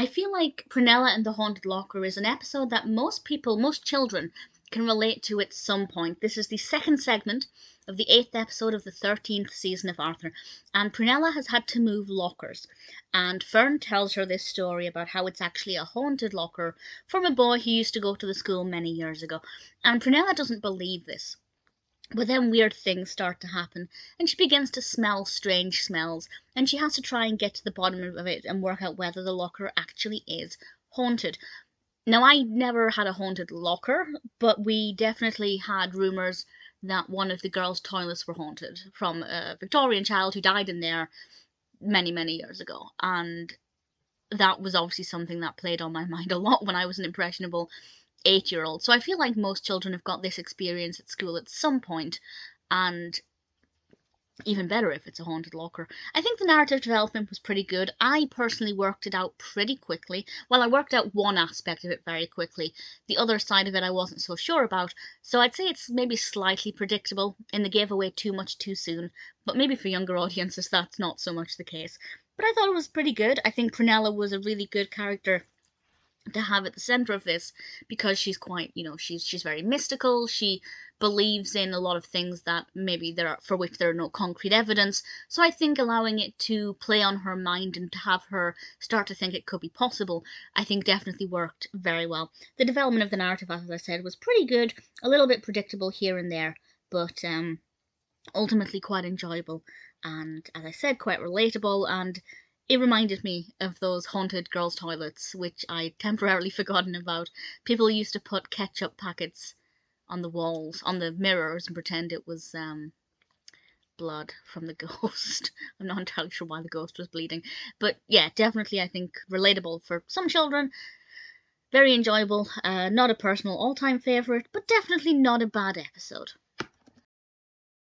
I feel like Prunella and the Haunted Locker is an episode that most people, most children, can relate to at some point. This is the second segment of the 8th episode of the 13th season of Arthur, and Prunella has had to move lockers. And Fern tells her this story about how it's actually a haunted locker from a boy who used to go to the school many years ago. And Prunella doesn't believe this. But then weird things start to happen, and she begins to smell strange smells, and she has to try and get to the bottom of it and work out whether the locker actually is haunted. Now, I never had a haunted locker, but we definitely had rumours that one of the girls' toilets were haunted from a Victorian child who died in there many, many years ago. And that was obviously something that played on my mind a lot when I was an impressionable 8-year-old. So I feel like most children have got this experience at school at some point, and even better if it's a haunted locker. I think the narrative development was pretty good. I personally worked it out pretty quickly. Well, I worked out one aspect of it very quickly. The other side of it I wasn't so sure about, so I'd say it's maybe slightly predictable, and they gave away too much too soon, but maybe for younger audiences that's not so much the case. But I thought it was pretty good. I think Prunella was a really good character to have at the center of this, because she's quite, she's very mystical. She believes in a lot of things that maybe for which there are no concrete evidence. So I think allowing it to play on her mind and to have her start to think it could be possible, I think definitely worked very well. The development of the narrative, as I said, was pretty good, a little bit predictable here and there, but ultimately quite enjoyable, and as I said, quite relatable. And it reminded me of those haunted girls' toilets, which I'd temporarily forgotten about. People used to put ketchup packets on the walls, on the mirrors, and pretend it was blood from the ghost. I'm not entirely sure why the ghost was bleeding. But yeah, definitely I think relatable for some children. Very enjoyable. Not a personal all-time favourite, but definitely not a bad episode.